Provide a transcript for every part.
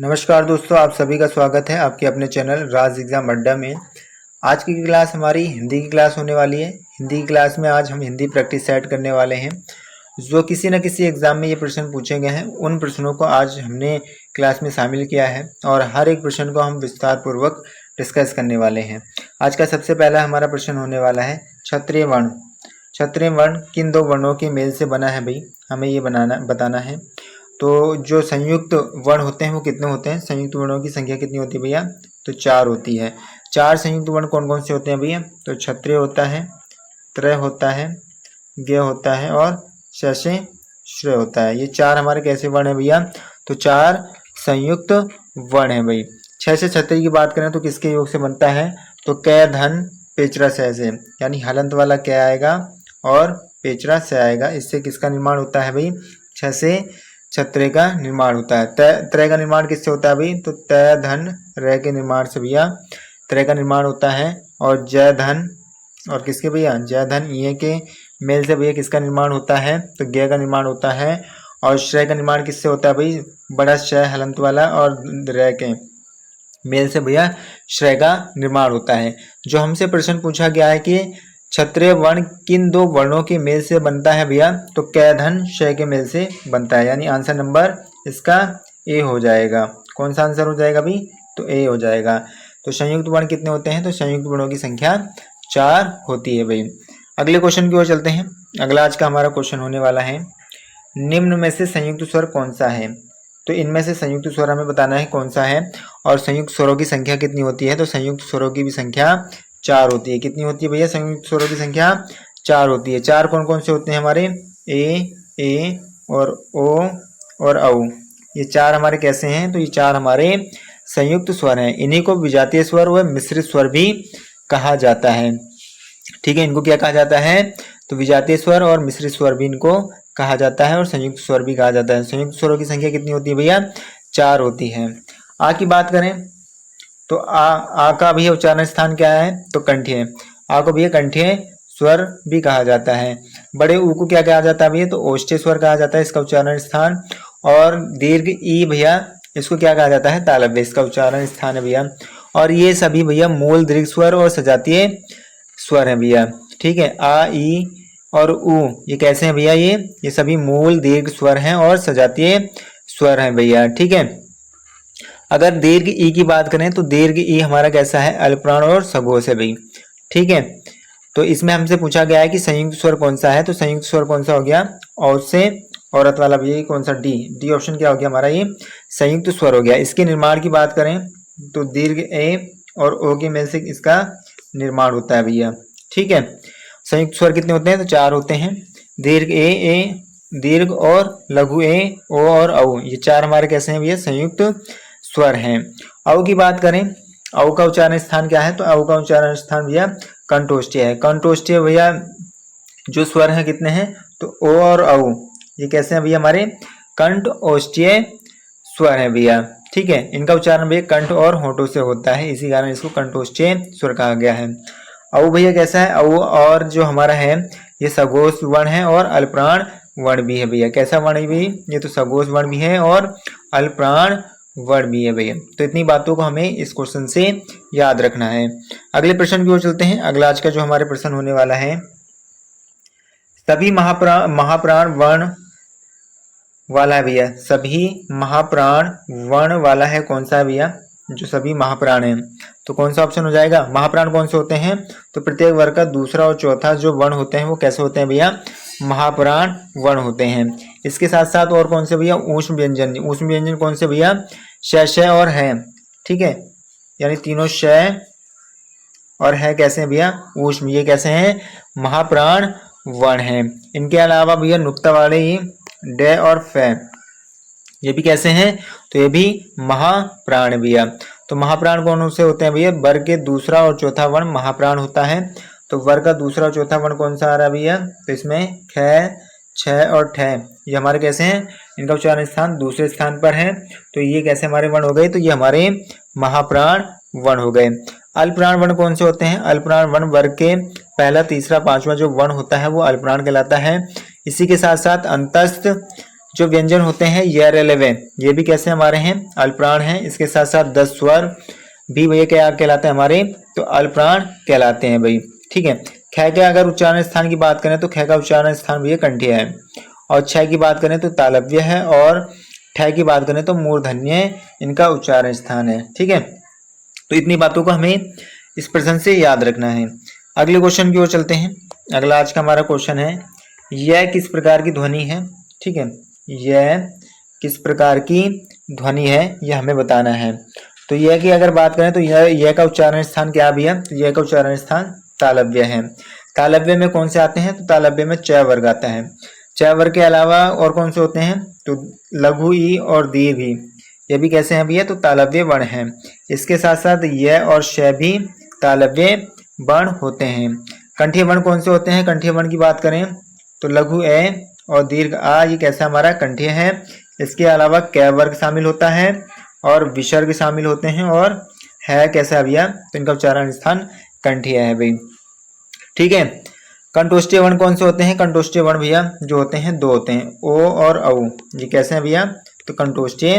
नमस्कार दोस्तों, आप सभी का स्वागत है आपके अपने चैनल राज एग्जाम अड्डा में। आज की क्लास हमारी हिंदी की क्लास होने वाली है। हिंदी की क्लास में आज हम हिंदी प्रैक्टिस सेट करने वाले हैं। जो किसी न किसी एग्जाम में ये प्रश्न पूछे गए हैं, उन प्रश्नों को आज हमने क्लास में शामिल किया है और हर एक प्रश्न को हम विस्तार पूर्वक डिस्कस करने वाले हैं। आज का सबसे पहला हमारा प्रश्न होने वाला है क्षत्रिय वर्ण। क्षत्रिय वर्ण किन दो वर्णों के मेल से बना है भाई, हमें ये बताना है। तो जो संयुक्त वर्ण होते हैं वो कितने होते हैं? संयुक्त वर्णों की संख्या कितनी होती है भैया? तो 4 होती है। 4 संयुक्त वर्ण कौन कौन से होते हैं भैया? तो क्षत्रिय होता है, त्रय होता है, ज्ञ होता है और शशे श्रेय होता है। ये 4 हमारे कैसे वर्ण है भैया? तो 4 संयुक्त वर्ण है भाई। 6 से क्षत्रिय की बात करें तो किसके योग से बनता है? तो कै धन पेचरा सह से, यानी हलंत वाला कै आएगा और पेचरा से आएगा। इससे किसका निर्माण होता है भाई? 6 से क्षत्रिय का निर्माण होता है। त्रय का निर्माण किससे होता है भाई? तो तय धन रय के निर्माण से भैया त्रय का निर्माण होता है। और जय धन और किसके भैया? जय धन ये के मेल से भैया किसका निर्माण होता है? तो ज्ञ का निर्माण होता है। और श्रेय का निर्माण किससे होता है भाई? बड़ा श्रेय हलंत वाला और रय के मेल से भैया श्रेय का निर्माण होता है। जो हमसे प्रश्न पूछा गया है कि क्षत्रिय वर्ण किन दो वर्णों के मेल से बनता है भैया? तो कै धन क्षय के मेल से बनता है, यानी आंसर नंबर इसका ए हो जाएगा। कौन सा आंसर हो जाएगा भाई? तो ए हो जाएगा। तो संयुक्त वर्ण कितने होते हैं? तो संयुक्त वर्णों की संख्या 4 होती है भाई। अगले क्वेश्चन की ओर चलते हैं। अगला आज का हमारा क्वेश्चन होने वाला है, निम्न में से संयुक्त स्वर कौन सा है? तो इनमें से संयुक्त स्वर हमें बताना है कौन सा है और संयुक्त स्वरों की संख्या कितनी होती है? तो संयुक्त स्वरों की भी संख्या 4 होती है। कितनी होती है भैया? संयुक्त स्वरों की संख्या 4 होती है। 4 कौन कौन से होते हैं हमारे? ए और ओ और औ। ये 4 हमारे कैसे हैं? तो ये 4 हमारे संयुक्त स्वर हैं। इन्हीं को विजातीय स्वर व मिश्रित स्वर भी कहा जाता है। ठीक है, इनको क्या कहा जाता है? तो विजातीय स्वर और मिश्रित स्वर भी इनको कहा जाता है और संयुक्त स्वर भी कहा जाता है। संयुक्त स्वरों की संख्या कितनी होती है भैया? 4 होती है। आ की बात करें तो आ का भैया उच्चारण स्थान क्या है? तो कंठीय। आ को भैया कंठीय स्वर भी कहा जाता है। बड़े ऊ को क्या कहा जाता है भैया? तो ओष्ठ्य स्वर कहा जाता है इसका उच्चारण स्थान। और दीर्घ ई भैया इसको क्या कहा जाता है? तालव्य, इसका उच्चारण स्थान है भैया। और ये सभी भैया मूल दीर्घ स्वर और सजातीय स्वर है भैया। ठीक है, आ ई और उ ये कैसे हैं भैया? ये सभी मूल दीर्घ स्वर हैं और सजातीय स्वर हैं भैया। ठीक है, अगर दीर्घ ई की बात करें तो दीर्घ ई हमारा कैसा है? अल्पप्राण और सघोष है भाई। ठीक है, तो इसमें हमसे पूछा गया है कि संयुक्त स्वर कौन सा है? तो संयुक्त स्वर कौन सा हो गया? औ से औरत वाला भैया कौन सा? डी ऑप्शन क्या हो गया हमारा? ये संयुक्त स्वर हो गया। इसके निर्माण की बात करें तो दीर्घ ए और ओ के मेल से इसका निर्माण होता है भैया। ठीक है, संयुक्त स्वर कितने होते हैं? तो 4 होते हैं। दीर्घ ए, दीर्घ और लघु ए, ओ और औ, ये 4 हमारे कैसे हैं भैया? संयुक्त स्वर हैं। औ की बात करें, औ का उच्चारण स्थान क्या है? तो औ का उच्चारण स्थान भैया कंठोष्ठीय है। कंठोष्ठीय भैया जो स्वर हैं कितने हैं? तो ओ और औ ये कैसे हैं भैया? हमारे कंठ ओष्ठीय स्वर है भैया। ठीक है, इनका उच्चारण भैया कंठ और होठों से होता है, इसी कारण इसको कंठोष्ठीय स्वर कहा गया है। औ भैया कैसा है? औ और जो हमारा है ये सघोष वर्ण है और अल्पप्राण वर्ण भी है भैया। कैसा वर्ण है भैया? ये तो सघोष वर्ण भी है और अल्पप्राण वर्ण भी है भैया। तो इतनी बातों को हमें इस क्वेश्चन से याद रखना है। अगले प्रश्न की ओर चलते हैं। अगला आज का जो हमारे प्रश्न होने वाला है, सभी महाप्राण वर्ण वाला है भैया। सभी महाप्राण वर्ण वाला है कौन सा है भैया? जो सभी महाप्राण है, तो कौन सा ऑप्शन हो जाएगा? महाप्राण कौन से होते हैं? तो प्रत्येक वर्ग का दूसरा और चौथा जो वर्ण होते हैं वो कैसे होते हैं भैया? महाप्राण वर्ण होते हैं। इसके साथ साथ और कौन से भैया? ऊष्म व्यंजन। ऊष्म व्यंजन कौन से भैया? श और है। ठीक है, यानी तीनों श और है कैसे हैं भैया? ऊष्म। ये कैसे हैं? महाप्राण वर्ण हैं। इनके अलावा भैया नुक्ता वाले ही डे और फे, ये भी कैसे हैं? तो ये भी महाप्राण भैया। तो महाप्राण कौन से होते हैं भैया? वर्ग के दूसरा और चौथा वर्ण महाप्राण होता है। तो वर्ग का दूसरा और चौथा वर्ण कौन सा आ रहा है भैया? तो इसमें ख, छ और ठ ये हमारे कैसे हैं? इनका उच्चारण स्थान दूसरे स्थान पर है। तो ये कैसे हमारे वर्ण हो गए? तो ये हमारे महाप्राण वर्ण हो गए। अल्पप्राण वर्ण कौन से होते हैं? अल्पप्राण वर्ण वर्ग के पहला, तीसरा, पांचवा जो वर्ण होता है वो अल्पप्राण कहलाता है। इसी के साथ साथ अंतस्थ जो व्यंजन होते हैं य र ल व, ये भी कैसे हमारे हैं, अल्पप्राण हैं। इसके साथ साथ 10 स्वर भी भैया क्या कहलाते हैं हमारे, तो अल्पप्राण कहलाते हैं भाई। ठीक है। ख के अगर उच्चारण स्थान की बात करें तो ख का उच्चारण स्थान भैया कंठीय है, और छ की बात करें तो तालव्य है, और ठ की बात करें तो मूर्धन्य इनका उच्चारण स्थान है। ठीक है। तो इतनी बातों को हमें इस प्रश्न से याद रखना है। अगले क्वेश्चन की ओर चलते हैं। अगला आज का हमारा क्वेश्चन है, यह किस प्रकार की ध्वनि है। ठीक है, यह किस प्रकार की ध्वनि है यह हमें बताना है। तो यह की अगर बात करें तो यह का उच्चारण स्थान क्या भी है, तो यह का उच्चारण स्थान तालव्य है। तालव्य में कौन से आते हैं, तो तालव्य में च वर्ग आता है। च वर्ग के अलावा और कौन से होते हैं, तो लघु ई और दीर्घ ई, ये भी कैसे हैं भैया, तो तालव्य वर्ण हैं। इसके साथ साथ यह और श भी तालव्य वर्ण होते हैं। कंठीय वर्ण कौन से होते हैं, कंठीय वर्ण की बात करें तो लघु ए और दीर्घ आ, ये कैसा हमारा कंठीय है। इसके अलावा कै वर्ग शामिल होता है और विसर्ग शामिल होते हैं, और है कैसा भैया, तो इनका उच्चारण स्थान कंठीय है भाई। ठीक है। कंठोष्ठीय वर्ण कौन से होते हैं, कंठोष्ठीय वर्ण भैया जो होते हैं दो होते हैं, ओ और औ, ये कैसे हैं भैया, तो कंठोष्ठीय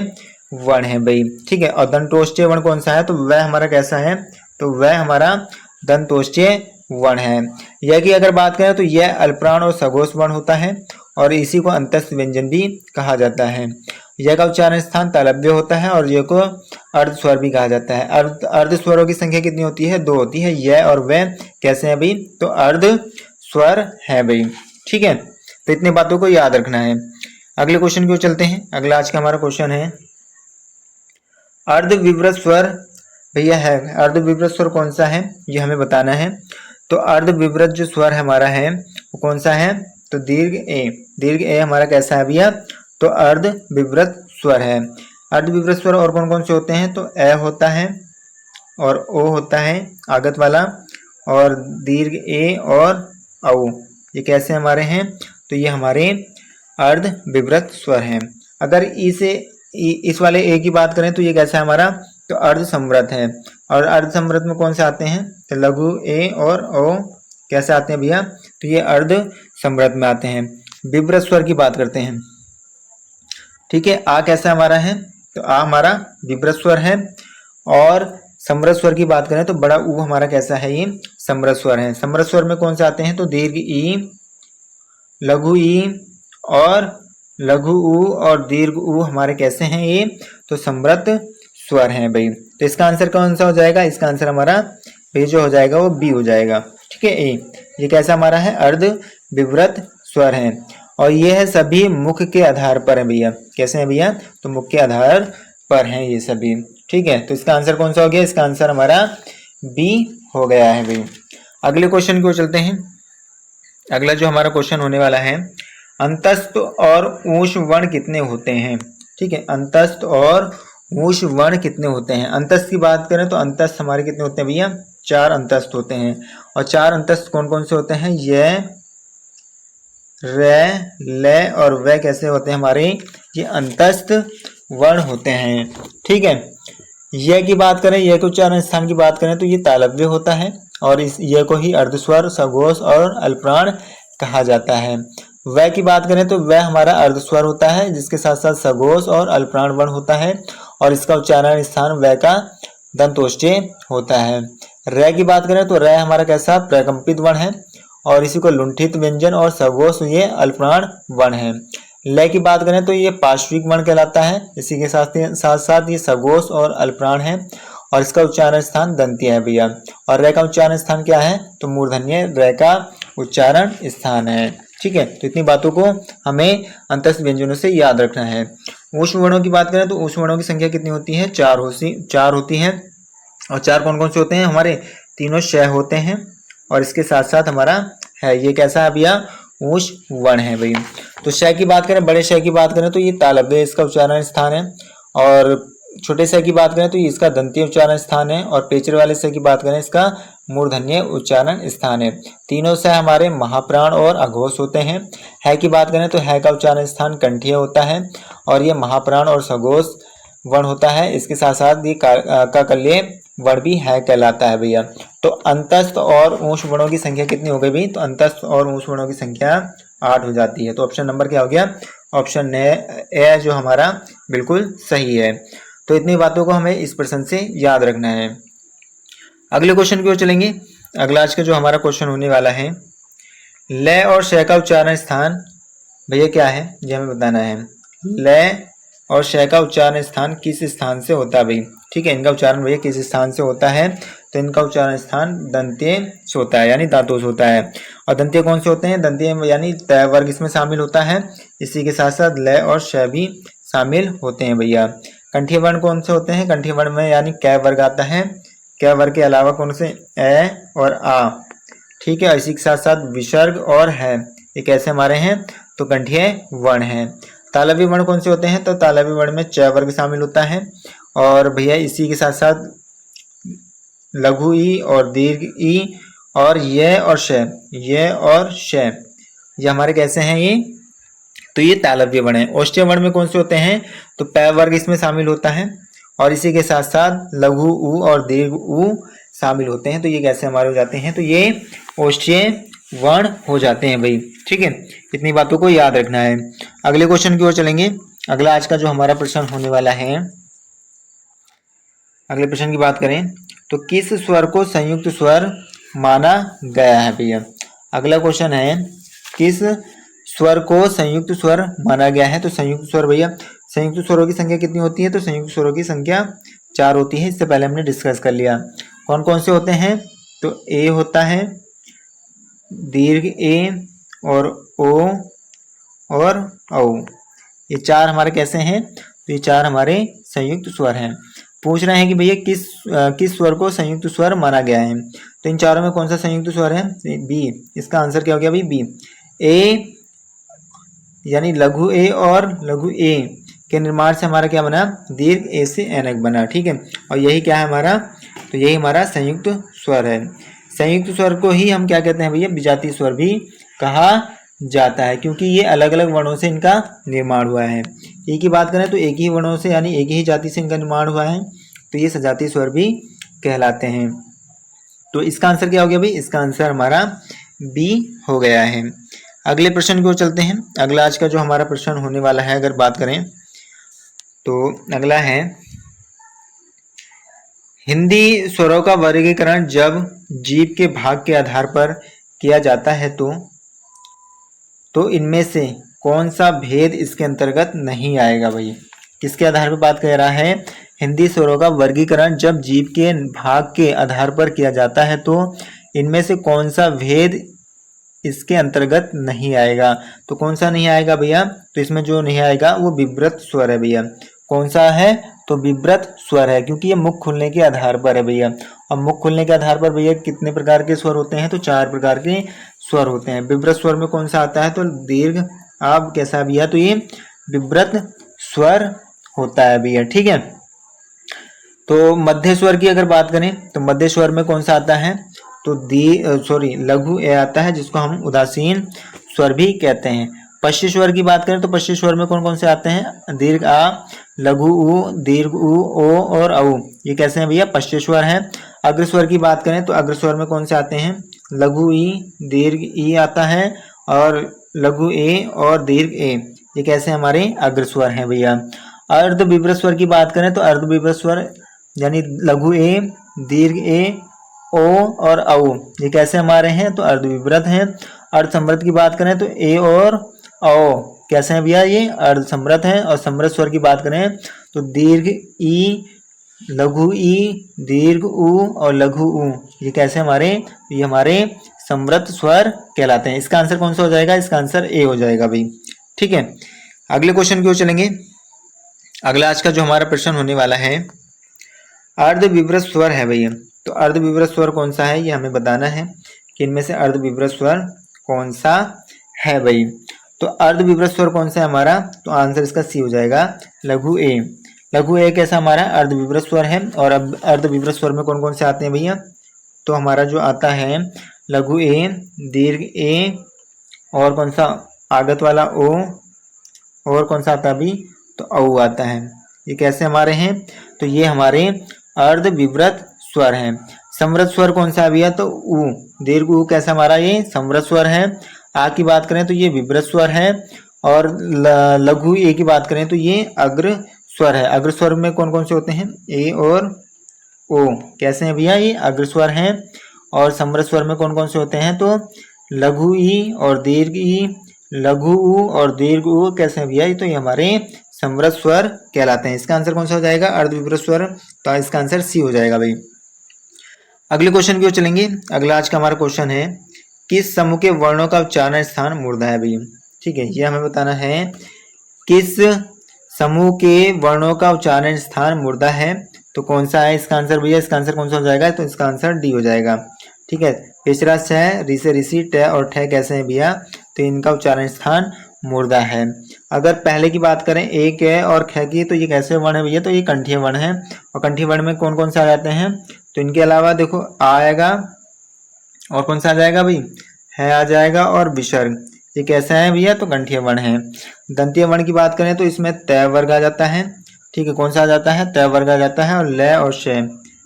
वर्ण है भाई। ठीक है। और दंतोष्ठीय वर्ण कौन सा है, तो वह हमारा कैसा है, तो वह हमारा दंतोष्ठीय वर्ण है। यह की अगर बात करें तो यह अल्पप्राण और सघोष वर्ण होता है, और इसी को अंतस्थ व्यंजन भी कहा जाता है। यह का उच्चारण स्थान तालव्य होता है, और यह को अर्ध स्वर भी कहा जाता है। अर्ध स्वरों की संख्या कितनी होती है, दो होती है। यह और वह कैसे है भाई, तो अर्ध स्वर है भाई। ठीक है। तो इतनी बातों को याद रखना है। अगले क्वेश्चन की ओर चलते हैं। अगला आज का हमारा क्वेश्चन है, अर्ध विवृत स्वर भैया है। अर्ध विवृत स्वर कौन सा है, ये हमें बताना है। तो अर्ध विवृत जो स्वर हमारा है वो कौन सा है, तो दीर्घ ए। दीर्घ ए हमारा कैसा है भैया, तो अर्ध विवृत स्वर है। अर्ध विवृत स्वर और कौन कौन से होते हैं, तो ए होता है और ओ होता है आगत वाला, और दीर्घ ए और औ, ये कैसे हमारे हैं, तो ये हमारे अर्ध विवृत स्वर हैं। अगर इस वाले ए की बात करें तो ये कैसा है हमारा, तो अर्ध संवृत है। और अर्ध संवृत में कौन से आते हैं, तो लघु ए और ओ कैसे आते हैं भैया, तो ये अर्ध संवृत में आते हैं। विवृत स्वर की बात करते हैं। ठीक है। आ कैसा हमारा है, तो आ हमारा विवृत स्वर है। और समृत स्वर की बात करें तो बड़ा ऊ हमारा कैसा है, ये समृत स्वर है। समृत स्वर में कौन से आते हैं, तो दीर्घ ई, लघु ई और लघु ऊ और दीर्घ ऊ हमारे कैसे हैं, ये तो समृत स्वर हैं भाई। तो इसका आंसर कौन सा हो जाएगा, इसका आंसर हमारा भाई जो हो जाएगा वो बी हो जाएगा। ठीक है। ए ये कैसा हमारा है, अर्ध विवृत स्वर है, और ये है सभी मुख के आधार पर है भैया। कैसे हैं भैया, तो मुख के आधार पर हैं ये सभी। ठीक है। तो इसका आंसर कौन सा हो गया, इसका आंसर हमारा बी हो गया है भाई। अगले क्वेश्चन को चलते हैं। अगला जो हमारा क्वेश्चन होने वाला है, अंतस्थ और ऊष्म वर्ण कितने होते हैं। ठीक है। अंतस्थ और ऊष्म वर्ण कितने होते हैं। अंतस्थ की बात करें तो अंतस्थ हमारे कितने होते हैं भैया, 4 अंतस्थ होते हैं। और 4 अंतस्थ कौन कौन से होते हैं, य, र, ल और व कैसे होते हैं हमारे, ये अंतस्थ वर्ण होते हैं। ठीक है। यह की बात करें, यह के उच्चारण स्थान की बात करें तो ये तालव्य होता है, और इस यह को ही अर्धस्वर, सघोष और अल्पप्राण कहा जाता है। वह की बात करें तो वह हमारा अर्धस्वर होता है, जिसके साथ साथ सघोष और अल्पप्राण वर्ण होता है, और इसका उच्चारण स्थान वह का दंतोष्ठीय होता है। र की बात करें तो र हमारा कैसा प्रकंपित वर्ण है, और इसी को लुंठित व्यंजन और सघोष ये अल्पप्राण वर्ण है। ल की बात करें तो ये पार्श्विक वर्ण कहलाता है, इसी के साथ साथ ये सघोष और अल्पप्राण है, और इसका उच्चारण स्थान दंतीय है भैया। और र का उच्चारण स्थान क्या है, तो मूर्धन्य र का उच्चारण स्थान है। ठीक है। तो इतनी बातों को हमें अंतस्थ व्यंजनों से याद रखना है। ऊष्म वर्णों की बात करें तो ऊष्म वर्णों की संख्या कितनी होती है, 4 होती है। और 4 कौन कौन से होते हैं हमारे, तीनों श होते हैं, और इसके साथ साथ हमारा है, ये कैसा है भैया, ऊष्म वर्ण है भाई। तो श की बात करें, बड़े श की बात करें तो ये तालव्य इसका उच्चारण स्थान है, और छोटे श की बात करें तो इसका दंतीय उच्चारण स्थान है, और पेचर वाले श की बात करें इसका मूर्धन्य उच्चारण स्थान है। तीनों स हमारे महाप्राण और अघोष होते हैं। है की बात करें तो है का उच्चारण स्थान कंठीय होता है, और ये महाप्राण और सघोष वर्ण होता है। इसके साथ साथ ये का कल्य वर्ण भी है कहलाता है भैया। तो अंतस्थ और ऊष्म वर्णों की संख्या कितनी हो गई भाई, तो अंतस्थ और ऊष्म वर्णों की संख्या 8 हो जाती है। तो ऑप्शन नंबर क्या हो गया? ऑप्शन ए जो हमारा बिल्कुल सही है। तो इतनी बातों को हमें इस प्रश्न से याद रखना है। अगले क्वेश्चन की ओर चलेंगे। अगला आज का जो हमारा क्वेश्चन होने वाला है, ल और श का उच्चारण स्थान भैया क्या है, ये हमें बताना है। ल और श का उच्चारण स्थान किस स्थान से होता है भाई? ठीक है, इनका उच्चारण भैया किस स्थान से होता है? तो इनका उच्चारण स्थान दंत्य से होता है, यानी दांतों से होता है। और दंत्य कौन से होते हैं? दंत्य यानी त वर्ग इसमें शामिल होता है। इसी के साथ साथ ल और श भी शामिल होते हैं भैया। कंठीय वर्ण कौन से होते हैं? कंठीय वर्ण में यानी क वर्ग आता है। क वर्ग के अलावा कौन से? ए और आ। ठीक है, इसी के साथ साथ विसर्ग और है, ये कैसे हमारे हैं? तो कंठीय वर्ण है। तालव्य वर्ण कौन से होते हैं? तो तालव्य वर्ण में च वर्ग शामिल होता है। और भैया इसी के साथ साथ लघु ई और दीर्घ ई और ये और श, ये और श, ये हमारे कैसे हैं ये? तो ये तालव्य वर्ण है। ओष्ठ्य वर्ण में कौन से होते हैं? तो प वर्ग इसमें शामिल होता है। और इसी के साथ साथ लघु ऊ और दीर्घ ऊ शामिल होते हैं। तो ये कैसे हमारे हो जाते हैं? तो ये ओष्ठ्य वर्ण हो जाते हैं भाई। ठीक है, इतनी बातों को याद रखना है। अगले क्वेश्चन की ओर चलेंगे। अगला आज का जो हमारा प्रश्न होने वाला है, अगले प्रश्न की बात करें तो किस स्वर को संयुक्त स्वर माना गया है भैया? अगला क्वेश्चन है, किस स्वर को संयुक्त स्वर माना गया है? तो संयुक्त स्वर भैया, संयुक्त स्वरों की संख्या कितनी होती है? तो संयुक्त स्वरों की संख्या 4 होती है। इससे पहले हमने डिस्कस कर लिया। कौन कौन से होते हैं? तो ए होता है, दीर्घ ए और ओ और औ, ये 4 हमारे कैसे हैं? तो ये 4 हमारे संयुक्त स्वर हैं। पूछ रहे हैं कि भैया किस स्वर को संयुक्त स्वर माना गया है? तो इन चारों में कौन सा संयुक्त स्वर है? बी। इसका आंसर क्या हो गया भाई? बी। ए यानी लघु ए और लघु ए के निर्माण से हमारा क्या बना? दीर्घ ए से ऐनक बना। ठीक है, और यही क्या है हमारा? तो यही हमारा संयुक्त स्वर है। संयुक्त स्वर को ही हम क्या कहते हैं भैया? विजातीय स्वर भी कहा जाता है, क्योंकि ये अलग अलग वर्णों से इनका निर्माण हुआ है। एक ही बात करें तो एक ही वर्णों से यानी एक ही जाति से इनका निर्माण हुआ है, तो ये सजातीय स्वर भी कहलाते हैं। तो इसका आंसर क्या हो गया भाई? इसका आंसर हमारा बी हो गया है। अगले प्रश्न की ओर चलते हैं। अगला आज का जो हमारा प्रश्न होने वाला है, अगर बात करें तो अगला है, हिंदी स्वरों का वर्गीकरण जब जीभ के भाग के आधार पर किया जाता है तो इनमें से कौन सा भेद इसके अंतर्गत नहीं आएगा भाई? किसके आधार पर बात कर रहा है? हिंदी स्वरों का वर्गीकरण जब जीभ के भाग के आधार पर किया जाता है तो इनमें से कौन सा भेद इसके अंतर्गत नहीं आएगा? तो कौन सा नहीं आएगा भैया? तो इसमें जो नहीं आएगा वो विव्रत स्वर है भैया। कौन सा है? तो विव्रत स्वर है, क्योंकि ये मुख खुलने के आधार पर है भैया। और मुख खुलने के आधार पर भैया कितने प्रकार के स्वर होते हैं? तो 4 प्रकार के स्वर होते हैं। विव्रत स्वर में कौन सा आता है? तो दीर्घ आप कैसा भैया? तो ये विव्रत स्वर होता है भैया। ठीक है, तो मध्य स्वर की अगर बात करें तो मध्य स्वर में कौन सा आता है? तो लघु ए आता है, जिसको हम उदासीन स्वर भी कहते हैं। पश्य स्वर की बात करें तो पश्य स्वर में कौन कौन से आते हैं? दीर्घ आ, लघु उ, दीर्घ उ, ओ और औ, ये कैसे हैं भैया? पश्य स्वर है। अग्र स्वर की बात करें तो अग्र स्वर में कौन से आते हैं? लघु ई, दीर्घ ई आता है और लघु ए और दीर्घ ए, ये कैसे हमारे अग्र स्वर हैं भैया। अर्ध विव्रत स्वर की बात करें तो अर्ध विव्रत स्वर यानी लघु ए, दीर्घ ए, ओ और औ, ये कैसे हमारे हैं? तो अर्ध विव्रत हैं। अर्ध समृद्ध की बात करें तो ए और औ कैसे हैं भैया? ये अर्ध समृद्ध हैं। और समृद्ध स्वर की बात करें तो दीर्घ ई, लघु ई, दीर्घ उ और लघु उ, ये कैसे हमारे? ये हमारे समृद्ध स्वर कहलाते हैं। इसका आंसर कौन सा हो जाएगा? इसका आंसर ए हो जाएगा भाई। ठीक है, अगले क्वेश्चन की ओर चलेंगे। अगला आज का जो हमारा प्रश्न होने वाला है, अर्ध विव्रत स्वर है भैया। तो अर्ध विव्रत स्वर कौन सा है, ये हमें बताना है कि इनमें से अर्ध विव्रत स्वर कौन सा है भाई। तो अर्ध विव्रत स्वर कौन सा है हमारा? तो आंसर इसका सी हो जाएगा, लघु ए। लघु ए कैसा हमारा? अर्ध विव्रत स्वर है। और अब अर्ध विव्रत स्वर में कौन कौन से आते हैं भैया? तो हमारा जो आता है लघु ए, दीर्घ ए और कौन सा? आगत वाला ओ, और कौन सा आता है अभी? तो औ आता है। ये कैसे हमारे हैं? तो ये हमारे अर्ध विव्रत स्वर हैं। समृद्ध स्वर कौन सा है भैया? तो उ, दीर्घ उ कैसा हमारा? ये समृद्ध स्वर है। आ की बात करें तो ये विब्रत स्वर है, और लघु ए की बात करें तो ये अग्र स्वर है। अग्र स्वर में कौन कौन से होते हैं? ए और ओ। कैसे हैं भैया? ये अग्र स्वर हैं। और समृत स्वर में कौन कौन से होते हैं? तो लघु ई और दीर्घ ई, लघु ऊ और दीर्घ ऊ। कैसे हैं भैया? तो ये हमारे समृत स्वर कहलाते हैं। इसका आंसर कौन सा हो जाएगा? अर्धविब्रत स्वर। तो इसका आंसर सी हो जाएगा भाई। अगले क्वेश्चन की ओर चलेंगे। अगला आज का हमारा क्वेश्चन है, किस समूह के वर्णों का उच्चारण स्थान मूर्धा है भैया? ठीक है, ये हमें बताना है किस समूह के वर्णों का उच्चारण स्थान मूर्धा है। तो कौन सा है इसका आंसर भैया? इसका आंसर कौन सा हो जाएगा? तो इसका आंसर डी हो जाएगा। ठीक है, पिछड़ा छ, री से ऋषि, ट और ठ कैसे हैं भैया? तो इनका उच्चारण स्थान मूर्धा है। अगर पहले की बात करें ए के और ख की, तो ये कैसे वर्ण है भैया? तो ये कंठीय वर्ण है। और कंठीय वर्ण में कौन कौन से आ जाते हैं? तो इनके अलावा देखो आ आएगा, और कौन सा आ जाएगा भाई? है आ जाएगा, और विसर्ग। ये कैसा है भैया? तो कंठीय वर्ण है। दंतीय वर्ण की बात करें तो इसमें तय वर्ग आ जाता है। ठीक है, कौन सा आ जाता है? तय वर्ग आ जाता है। और ल और श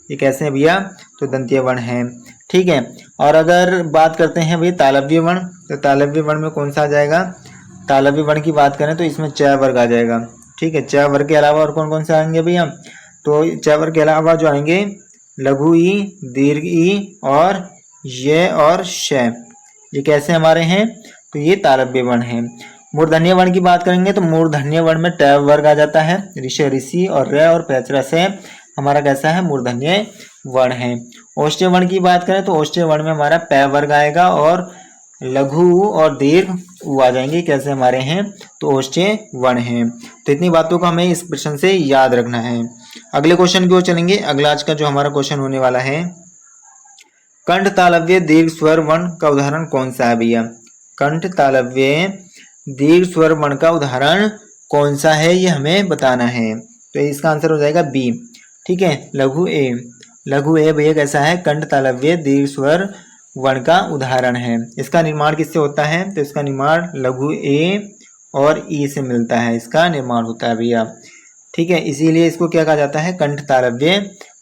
ये कैसे हैं भैया? तो दंतीय वर्ण है। ठीक है, और अगर बात करते हैं भैया तालव्य वर्ण, तो तालव्य वर्ण में कौन सा आ जाएगा? तालव्य वर्ण की बात करें तो इसमें च वर्ग आ जाएगा। ठीक है, च वर्ग के अलावा और कौन कौन से आएंगे भैया? तो च वर्ग के अलावा जो आएंगे लघु ई, दीर्घ ई और ये और श, ये कैसे हमारे हैं? तो ये तालव्य वर्ण है। मूर्धन्य वर्ण की बात करेंगे तो मूर्धन्य वर्ण में ट वर्ग आ जाता है। ऋष, ऋषि और र और पैचरा से हमारा कैसा है? मूर्धन्य वर्ण है। ओष्ठ्य वर्ण की बात करें तो ओष्ठ्य वर्ण में हमारा पै वर्ग आएगा, और लघु ऊ और दीर्घ ऊ आ जाएंगे। कैसे हमारे हैं? तो ओष्ठ्य वर्ण है। तो इतनी बातों को हमें इस प्रश्न से याद रखना है। अगले क्वेश्चन की ओर चलेंगे। अगला आज का जो हमारा क्वेश्चन होने वाला है, कंठ तालव्य दीर्घ स्वर वर्ण का उदाहरण कौन सा है भैया? कंठ तालव्य दीर्घ स्वर वर्ण का उदाहरण कौन सा है, ये हमें बताना है। तो इसका आंसर हो जाएगा बी। ठीक है, लघु ए। लघु ए भैया कैसा है? कंठ तालव्य दीर्घ स्वर वर्ण का उदाहरण है। इसका निर्माण किससे होता है? तो इसका निर्माण लघु ए और ई से मिलता है, इसका निर्माण होता है भैया। ठीक है, इसीलिए इसको क्या कहा जाता है? कंठ तालव्य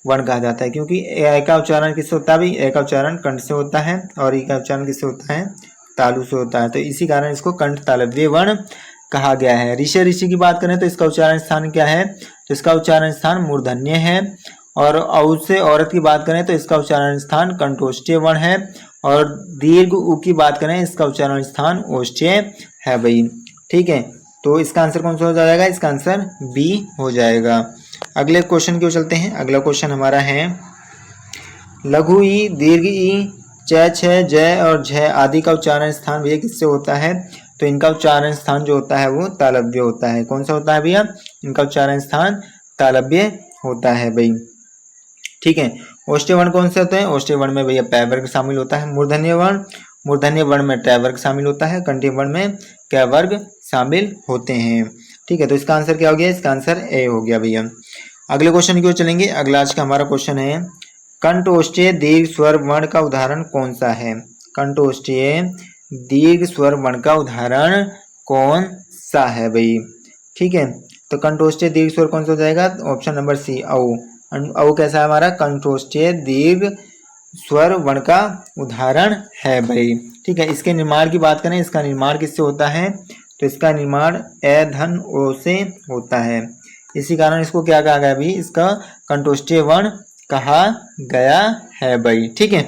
वर्ण कहा जाता है, क्योंकि ए का उच्चारण किससे होता है भाई? ए का उच्चारण कंठ से होता है, और ई का उच्चारण किससे होता है? तालु से होता है। तो इसी कारण इसको कंठ तालव्य वर्ण कहा गया है। ऋष, ऋषि की बात करें तो इसका उच्चारण स्थान क्या है? तो इसका उच्चारण स्थान मूर्धन्य है। और औ से औरत की बात करें तो इसका उच्चारण स्थान कंठोष्ठ्य वर्ण है। और दीर्घ उ की बात करें इसका उच्चारण स्थान ओष्ठ्य है भाई। ठीक है, तो इसका आंसर कौन सा हो जाएगा? इसका आंसर बी हो जाएगा। अगले क्वेश्चन की ओर चलते हैं। अगला क्वेश्चन हमारा है, लघु ई, दीर्घ ई, च, छ, ज और झ आदि का उच्चारण स्थान भैया किससे होता है? तो इनका उच्चारण स्थान जो होता है वो तालव्य होता है। कौन सा होता है भैया? इनका उच्चारण स्थान तालव्य होता है भाई। ठीक है, ओष्ठ्य वर्ण कौन से होते हैं? ओष्ठ्य वर्ण में भैया पै वर्ग शामिल होता है। मूर्धन्य वर्ण, मूर्धन्य वर्ण में ट वर्ग शामिल होता है। कंठीय वर्ण में क वर्ग शामिल होते हैं। ठीक है, तो इसका आंसर क्या हो गया? इसका आंसर ए हो गया भैया। अगले क्वेश्चन की ओर चलेंगे। अगला आज का हमारा क्वेश्चन है, कंठोष्ठ्य दीर्घ स्वर वर्ण का उदाहरण कौन सा है? कंठोष्ठ्य दीर्घ स्वर वर्ण का उदाहरण कौन सा है भाई? ठीक है, तो कंठोष्ठ्य दीर्घ स्वर कौन सा हो जाएगा? ऑप्शन नंबर सी, औ। औ कैसा है हमारा? कंठोष्ठ्य दीर्घ स्वर वर्ण का उदाहरण है भाई। ठीक है, इसके निर्माण की बात करें, इसका निर्माण किससे होता है? तो इसका निर्माण ए धन ओ से होता है। इसी कारण इसको क्या कहा गया भाई? इसका कंठोष्ठ्य वर्ण कहा गया है भाई। ठीक है,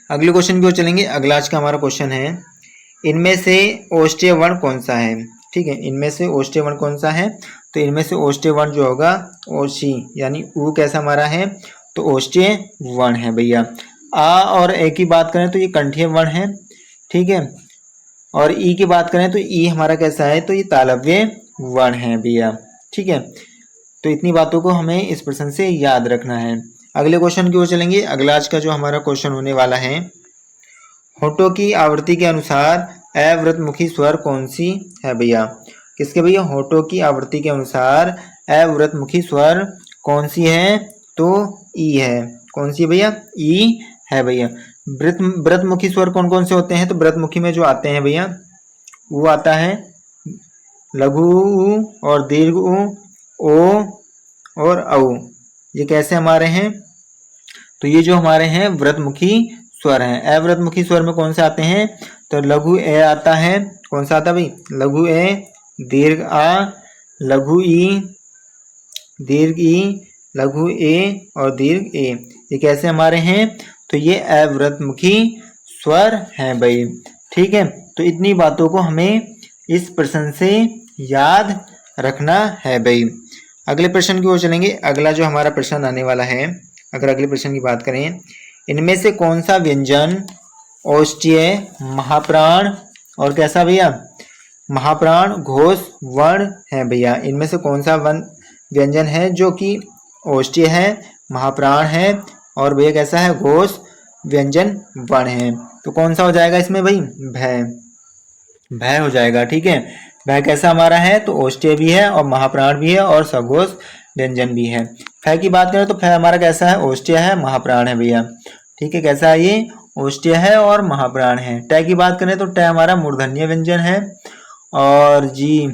अगले क्वेश्चन की ओर चलेंगे। अगला आज का हमारा क्वेश्चन है, इनमें से ओष्ठ्य वर्ण कौन सा है? ठीक है, इनमें से ओष्ठ्य वर्ण कौन सा है? तो इनमें से ओष्ठ्य वर्ण जो होगा ओशी, यानी ऊ कैसा हमारा है? तो ओष्ठ्य वर्ण है भैया। आ और ए की बात करें तो ये कंठीय वर्ण है। ठीक है, और ई की बात करें तो ई हमारा कैसा है? तो ये तालव्य वर्ण है भैया। ठीक है, तो इतनी बातों को हमें इस प्रश्न से याद रखना है। अगले क्वेश्चन की ओर चलेंगे। अगला आज का जो हमारा क्वेश्चन होने वाला है, होठों की आवृत्ति के अनुसार अवृतमुखी स्वर कौन सी है भैया? किसके भैया? होठों की आवृत्ति के अनुसार अवृतमुखी स्वर कौन सी है? तो ई है। कौन सी भैया? ई है भैया। व्रतमुखी स्वर कौन कौन से होते हैं? तो व्रतमुखी में जो आते हैं भैया वो आता है लघु ऊ और दीर्घ ऊ, ओ और औ। ये कैसे हमारे हैं? तो ये जो हमारे हैं व्रतमुखी स्वर हैं। अव्रतमुखी स्वर में कौन से आते हैं? तो लघु ए आता है, कौन सा आता है भाई, लघु ए, दीर्घ आ, लघु ई, दीर्घ ई, लघु ए और दीर्घ ए, ये कैसे हमारे हैं, तो ये अवृतमुखी स्वर हैं भाई। ठीक है, तो इतनी बातों को हमें इस प्रश्न से याद रखना है भाई। अगले प्रश्न की ओर चलेंगे। अगला जो हमारा प्रश्न आने वाला है, अगर अगले प्रश्न की बात करें, इनमें से कौन सा व्यंजन औष्ठ्य, महाप्राण और कैसा भैया, महाप्राण, घोष, वर्ण है भैया। इनमें से कौन सा व्यंजन है जो कि औष्ठ्य है, महाप्राण है और भैया कैसा है, घोष, व्यंजन, वर्ण है। तो कौन सा हो जाएगा इसमें भाई, भय, भय हो जाएगा। ठीक है, भय कैसा हमारा है, तो औष्ठ्य भी है और महाप्राण भी है और सघोष व्यंजन भी है। फय की बात करें तो फय हमारा कैसा है, औष्ठ्य है, महाप्राण है भैया। ठीक है, कैसा है ये, औष्ठ्य है और महाप्राण है। टय की बात करें तो टय हमारा मूर्धन्य व्यंजन है और जी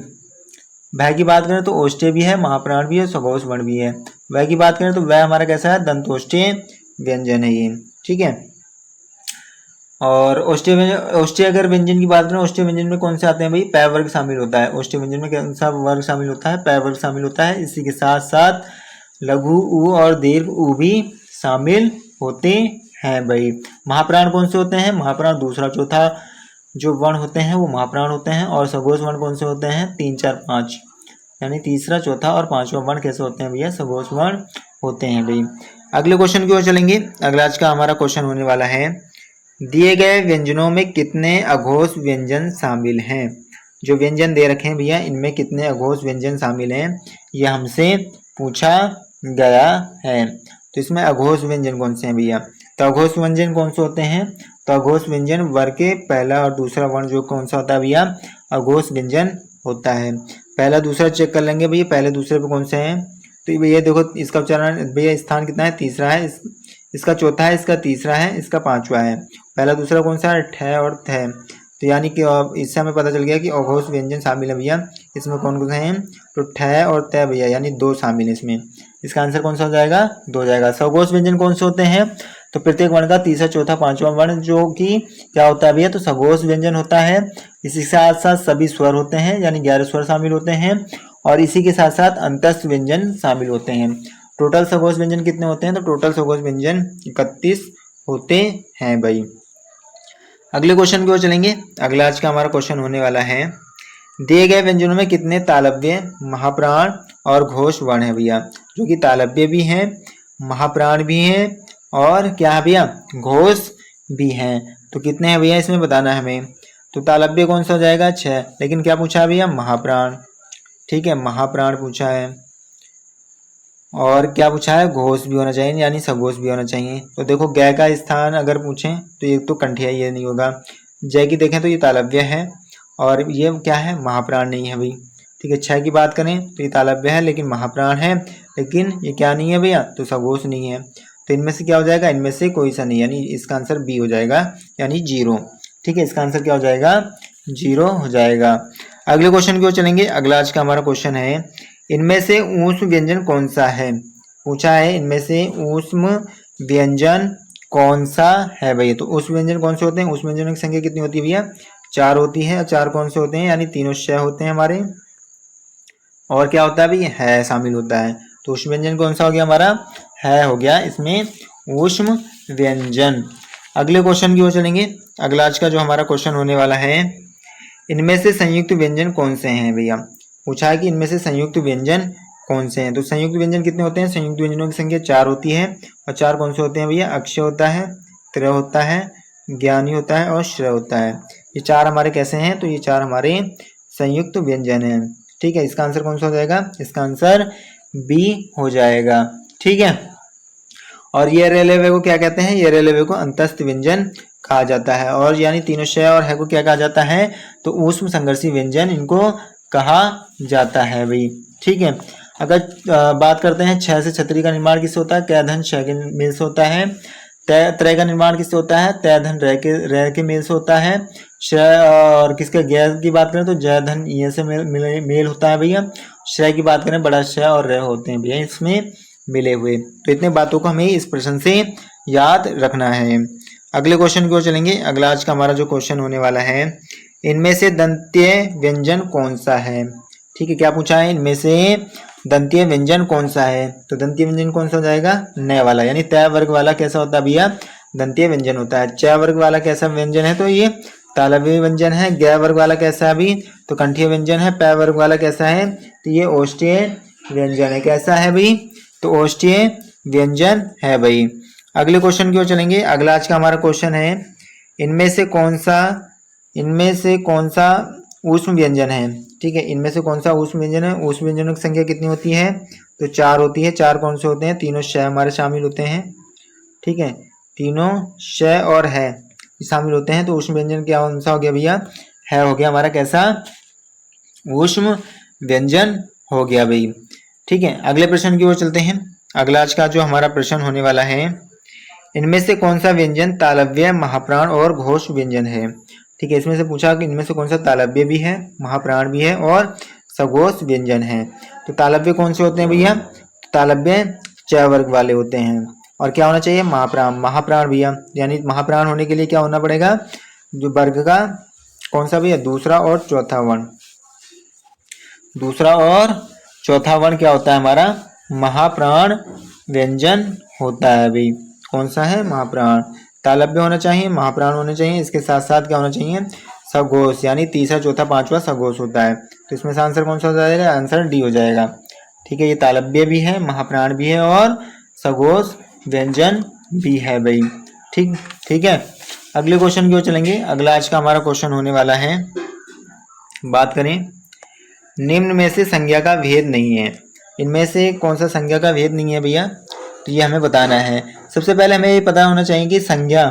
भय की बात करें तो औष्ठ्य भी है, महाप्राण भी है, सघोष वर्ण भी है। वय की बात करें तो वह हमारा कैसा है, दंतोष्ठ्य व्यंजन है ये। ठीक है, और औष्ठ्य अगर व्यंजन की बात करें, औष्ठ्य व्यंजन में कौन से आते हैं भाई, पै वर्ग शामिल होता है। औष्ठ्य व्यंजन में कौन सा वर्ग शामिल होता है, पै वर्ग शामिल होता है। इसी के साथ साथ लघु उ और दीर्घ उ भी शामिल होते हैं भाई। महाप्राण कौन से होते हैं, महाप्राण दूसरा चौथा जो वर्ण होते हैं वो महाप्राण होते हैं। और सघोष वर्ण कौन से होते हैं, 3 4 5, यानी तीसरा चौथा और पांचवा वर्ण कैसे होते हैं भैया, सघोष वर्ण होते हैं भाई। अगले क्वेश्चन की ओर चलेंगे। अगला आज का हमारा क्वेश्चन होने वाला है, दिए गए व्यंजनों में कितने अघोष व्यंजन शामिल हैं। जो व्यंजन दे रखे हैं भैया, इनमें कितने अघोष व्यंजन शामिल हैं, यह हमसे पूछा गया है। तो इसमें अघोष व्यंजन कौन से हैं भैया, तो अघोष व्यंजन कौन से होते हैं, तो अघोष व्यंजन वर्ग के पहला और दूसरा वर्ण जो कौन सा होता है भैया, अघोष व्यंजन होता है। पहला दूसरा चेक कर लेंगे भैया, पहले दूसरे पे कौन से हैं, तो भैया देखो इसका उच्चारण भैया स्थान कितना है, तीसरा है, इसका चौथा है, इसका तीसरा है, इसका पांचवा है। पहला दूसरा कौन सा है, ठ और थ। तो यानी कि इससे हमें पता चल गया कि अघोष व्यंजन शामिल है भैया। इसमें कौन कौन से हैं, तो ठ और त भैया, यानी 2 शामिल है इसमें। इसका आंसर कौन सा हो जाएगा, 2 हो जाएगा। सघोष व्यंजन कौन से होते हैं, तो प्रत्येक वर्ण का तीसरा चौथा पांचवा वर्ण जो कि क्या होता है भैया, तो सघोष व्यंजन होता है। इसी के साथ साथ सभी स्वर होते हैं, यानी 11 स्वर शामिल होते हैं और इसी के साथ साथ अंतस्थ व्यंजन शामिल होते हैं। टोटल सघोष व्यंजन कितने होते हैं, तो टोटल सघोष व्यंजन 31 होते हैं भाई। अगले क्वेश्चन की ओर चलेंगे। अगला आज का हमारा क्वेश्चन होने वाला है, दिए गए व्यंजनों में कितने तालव्य, महाप्राण और घोष वर्ण है भैया। जो कि तालव्य भी हैं, महाप्राण भी हैं और क्या है भैया, घोष भी हैं। तो कितने हैं भैया इसमें बताना है हमें। तो तालव्य कौन सा हो जाएगा, 6, लेकिन क्या पूछा है भैया, महाप्राण। ठीक है, महाप्राण पूछा है और क्या पूछा है, घोष भी होना चाहिए, यानी सघोष भी होना चाहिए। तो देखो गय का स्थान अगर पूछें तो ये तो कंठिया, ये नहीं होगा। जय की देखें तो ये तालव्य है और ये क्या है, महाप्राण नहीं है भाई। ठीक है, 6 की बात करें तो ये तालव्य है लेकिन महाप्राण है, लेकिन ये क्या नहीं है भैया, तो सघोष नहीं है। तो इनमें से क्या हो जाएगा, इनमें से कोई सा नहीं, यानी इसका आंसर बी हो जाएगा, यानी 0। ठीक है, इसका आंसर क्या हो जाएगा, 0 हो जाएगा। अगले क्वेश्चन की ओर चलेंगे। अगला आज का हमारा क्वेश्चन है, इनमें से ऊष्म व्यंजन कौन सा है। पूछा है इनमें से ऊष्म व्यंजन कौन सा है भाई। तो ऊष्म व्यंजन कौन से होते हैं, ऊष्म व्यंजनों की संख्या कितनी होती है भैया, 4 होती है। 4 कौन से होते हैं, यानी तीनों श होते हैं हमारे, और क्या होता है भाई, है शामिल होता है। तो ऊष्म व्यंजन कौन सा हो गया हमारा, है हो गया इसमें ऊष्म व्यंजन। अगले क्वेश्चन की ओर चलेंगे। अगला आज का जो हमारा क्वेश्चन होने वाला है, इनमें से संयुक्त व्यंजन कौन से हैं भैया। पूछा है कि इनमें से संयुक्त व्यंजन कौन से हैं। तो संयुक्त व्यंजन कितने होते हैं, संयुक्त व्यंजनों की संख्या 4 होती है। और 4 कौन से होते हैं भैया, अक्षय होता है, त्र होता है, ज्ञानी होता है और श्रेय होता है। ये 4 हमारे कैसे हैं, तो ये 4 हमारे संयुक्त व्यंजन हैं। ठीक है, इसका आंसर कौन सा हो जाएगा, इसका आंसर बी हो जाएगा। ठीक है, और ये रेलवे को क्या कहते हैं, ये रेलवे को अंतस्थ व्यंजन कहा जाता है। और यानी तीनों श और है को क्या कहा जाता है, तो ऊष्म संघर्षी व्यंजन इनको कहा जाता है भाई। ठीक है, अगर बात करते हैं 6 से छतरी का निर्माण किससे होता है, कै धन श के मेल से होता है। त्रय का निर्माण किससे होता है, तय धन रह के मेल से होता है। श्रय और किसके गैर की बात करें तो जय धन ये से मेल होता है भैया। श्रय की बात करें बड़ा श और रह होते हैं भैया इसमें मिले हुए। तो इतने बातों को हमें इस प्रश्न से याद रखना है। अगले क्वेश्चन की ओर चलेंगे। अगला आज का हमारा जो क्वेश्चन होने वाला है, इनमें से दंत्य व्यंजन कौन सा है। ठीक है, क्या पूछा है, इनमें से दंत्य व्यंजन कौन सा है। तो दंत्य व्यंजन कौन सा हो जाएगा, न वाला, यानी तय वर्ग वाला कैसा होता है भैया, दंत्य व्यंजन होता है। च वर्ग वाला कैसा व्यंजन है, तो ये तालव्य व्यंजन है। ग वर्ग वाला कैसा है अभी, तो कंठीय व्यंजन है। पै वर्ग वाला कैसा है, तो ये ओष्ठीय व्यंजन है। कैसा है भाई, तो ओष्ठीय व्यंजन है भाई। अगले क्वेश्चन की ओर चलेंगे। अगला आज का हमारा क्वेश्चन है, इनमें से कौन सा ऊष्म व्यंजन है। ठीक है, इनमें से कौन सा ऊष्म व्यंजन है। ऊष्म व्यंजनों की संख्या कितनी होती है, तो 4 होती है। 4 कौन से होते हैं, तीनों श हमारे शामिल होते हैं। ठीक है, तीनों श और है शामिल होते हैं। तो ऊष्म व्यंजन क्या कौन सा हो गया भैया, है हो गया हमारा कैसा, ऊष्म व्यंजन हो गया भाई। ठीक है, अगले प्रश्न की ओर चलते हैं। अगला आज का जो हमारा प्रश्न होने वाला है, इनमें से कौन सा व्यंजन तालव्य, महाप्राण और घोष व्यंजन है। ठीक है, इसमें से पूछा कि इनमें से कौन सा तालव्य भी है, महाप्राण भी है और सघोष व्यंजन है। तो तालव्य कौन से होते हैं भैया, तालव्य च वर्ग वाले होते हैं। और क्या होना चाहिए, महाप्राण, महाप्राण भैया, यानी महाप्राण होने के लिए क्या होना पड़ेगा, जो वर्ग का कौन सा भैया, दूसरा और चौथा वर्ण। दूसरा और चौथा वर्ण क्या होता है हमारा, महाप्राण व्यंजन होता है भाई। कौन सा है, महाप्राण। तालव्य होना चाहिए, महाप्राण होने चाहिए, इसके साथ साथ क्या होना चाहिए, सघोष, यानी तीसरा चौथा पांचवा सघोष होता है। तो इसमें से आंसर कौन सा हो जाएगा, आंसर डी हो जाएगा। ठीक है, ये तालव्य भी है, महाप्राण भी है और सघोष व्यंजन भी है भाई। ठीक है, अगले क्वेश्चन की ओर चलेंगे। अगला आज का हमारा क्वेश्चन होने वाला है, बात करें निम्न में से संज्ञा का भेद नहीं है। इनमें से कौन सा संज्ञा का भेद नहीं है भैया, तो ये हमें बताना है। सबसे पहले हमें ये पता होना चाहिए कि संज्ञा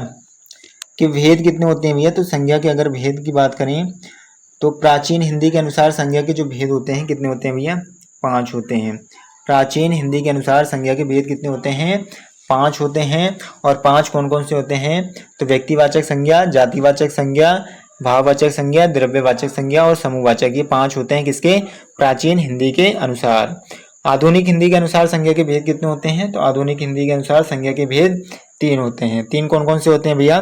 के भेद कितने होते हैं भैया। तो संज्ञा के अगर भेद की बात करें तो प्राचीन हिंदी के अनुसार संज्ञा के जो भेद होते हैं कितने होते हैं भैया, 5 होते हैं। प्राचीन हिंदी के अनुसार संज्ञा के भेद कितने होते हैं, 5 होते हैं। और 5 कौन कौन से होते हैं, तो व्यक्तिवाचक संज्ञा, जातिवाचक संज्ञा, भाववाचक संज्ञा, द्रव्यवाचक संज्ञा और समूहवाचक, ये 5 होते हैं किसके, प्राचीन हिंदी के अनुसार। आधुनिक हिंदी के अनुसार संज्ञा के भेद कितने होते हैं, तो आधुनिक हिंदी के अनुसार संज्ञा के भेद 3 होते हैं। 3 कौन कौन से होते हैं भैया,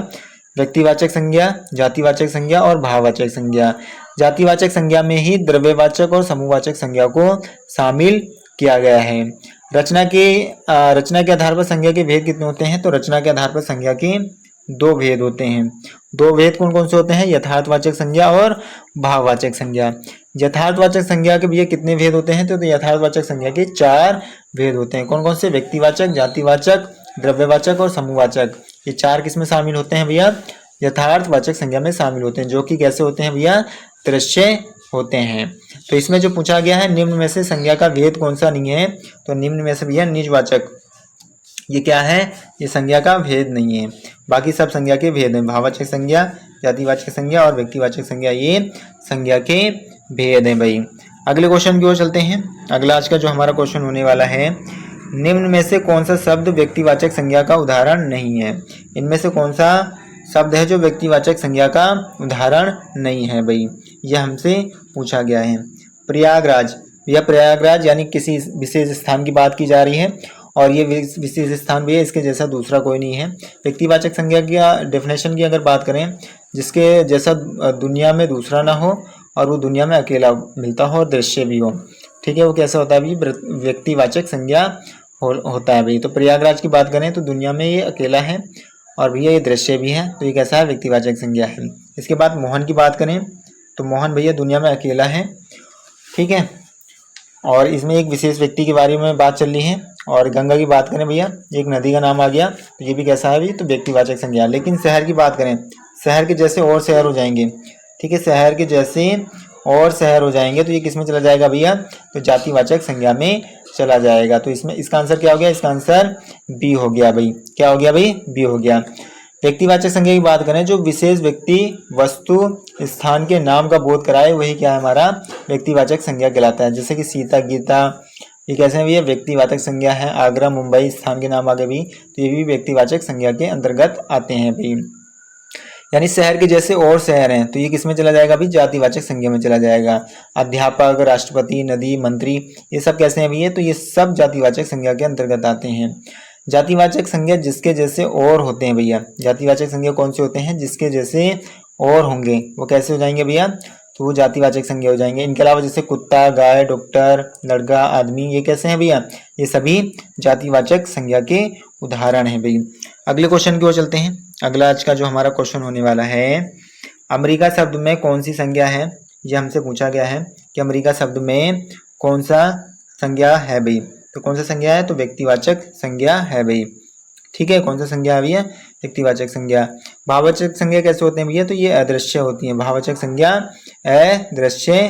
व्यक्तिवाचक संज्ञा, जातिवाचक संज्ञा और भाववाचक संज्ञा। जातिवाचक संज्ञा में ही द्रव्यवाचक और समूहवाचक संज्ञा को शामिल किया गया है। रचना के आधार पर संज्ञा के भेद कितने होते हैं, तो रचना के आधार पर संज्ञा के 2 भेद होते हैं। 2 भेद कौन कौन से होते हैं, यथार्थवाचक संज्ञा और भाववाचक संज्ञा। यथार्थवाचक संज्ञा के भैया कितने भेद होते हैं, तो यथार्थवाचक संज्ञा के 4 भेद होते हैं। कौन कौन से, व्यक्तिवाचक, जातिवाचक, द्रव्यवाचक और समूहवाचक। ये 4 किसमें शामिल होते हैं भैया, यथार्थवाचक संज्ञा में शामिल होते हैं, जो कि कैसे होते हैं भैया, दृश्य होते हैं। तो इसमें जो पूछा गया है, निम्न में से संज्ञा का भेद कौन सा नहीं है, तो निम्न में से भैया निजवाचक, ये क्या है, ये संज्ञा का भेद नहीं है। बाकी सब संज्ञा के भेद हैं, भाववाचक संज्ञा, जातिवाचक संज्ञा और व्यक्तिवाचक संज्ञा, ये संज्ञा के भेद हैं भाई। अगले क्वेश्चन की ओर चलते हैं। अगला आज का जो हमारा क्वेश्चन होने वाला है, निम्न में से कौन सा शब्द व्यक्तिवाचक संज्ञा का उदाहरण नहीं है। इनमें से कौन सा शब्द है जो व्यक्तिवाचक संज्ञा का उदाहरण नहीं है भाई, यह हमसे पूछा गया है। प्रयागराज, यह प्रयागराज यानी किसी विशेष स्थान की बात की जा रही है और ये विशेष स्थान भी है, इसके जैसा दूसरा कोई नहीं है। व्यक्तिवाचक संज्ञा की डेफिनेशन की अगर बात करें, जिसके जैसा दुनिया में दूसरा ना हो और वो दुनिया में अकेला मिलता हो और दृश्य भी हो। ठीक है, वो कैसा होता है भाई, व्यक्तिवाचक संज्ञा होता है भाई। तो प्रयागराज की बात करें तो दुनिया में ये अकेला है और भैया ये दृश्य भी है, तो ये कैसा है, व्यक्तिवाचक संज्ञा है। इसके बाद मोहन की बात करें तो मोहन भैया दुनिया में अकेला है। ठीक है, और इसमें एक विशेष व्यक्ति के बारे में बात चल रही है। और गंगा की बात करें भैया, एक नदी का नाम आ गया, तो ये भी कैसा है भाई, तो व्यक्तिवाचक संज्ञा। लेकिन शहर की बात करें, शहर के जैसे और शहर हो जाएंगे। ठीक है, शहर के जैसे और शहर हो जाएंगे तो ये किस में चला जाएगा भैया, तो जातिवाचक संज्ञा में चला जाएगा। तो इसमें इसका आंसर क्या हो गया, इसका आंसर बी हो गया भाई। क्या हो गया भाई, बी हो गया। व्यक्तिवाचक संज्ञा की बात करें, जो विशेष व्यक्ति, वस्तु, स्थान के नाम का बोध कराए, वही क्या है, हमारा व्यक्तिवाचक संज्ञा कहलाता है। जैसे कि सीता, गीता, ये कैसे है भैया, व्यक्तिवाचक संज्ञा है। आगरा, मुंबई, स्थान के नाम आगे भी, तो ये भी व्यक्तिवाचक संज्ञा के अंतर्गत आते हैं भाई। यानी शहर के जैसे और शहर हैं, तो ये किस में चला जाएगा भाई, जातिवाचक संज्ञा में चला जाएगा। अध्यापक, राष्ट्रपति, नदी, मंत्री, ये सब कैसे हैं भैया, तो ये सब जातिवाचक संज्ञा के अंतर्गत आते हैं। जातिवाचक संज्ञा जिसके जैसे और होते हैं भैया। जातिवाचक संज्ञा कौन से होते हैं? जिसके जैसे और होंगे, वो कैसे हो जाएंगे भैया? तो वो जातिवाचक संज्ञा हो जाएंगे। इनके अलावा जैसे कुत्ता, गाय, डॉक्टर, लड़का, आदमी, ये कैसे हैं भैया? ये सभी जातिवाचक संज्ञा के उदाहरण हैं भैया। अगले क्वेश्चन की ओर चलते हैं। अगला आज का जो हमारा क्वेश्चन होने वाला है, अमेरिका शब्द में कौन सी संज्ञा है? ये हमसे पूछा गया है कि अमेरिका शब्द में कौन सा संज्ञा है भाई। तो कौन सा संज्ञा है? तो व्यक्तिवाचक संज्ञा है भाई। ठीक है, कौन सा संज्ञा है भैया? व्यक्तिवाचक संज्ञा। भाववाचक संज्ञा कैसे होते हैं भैया? तो ये अदृश्य होती हैं। भाववाचक संज्ञा अदृश्य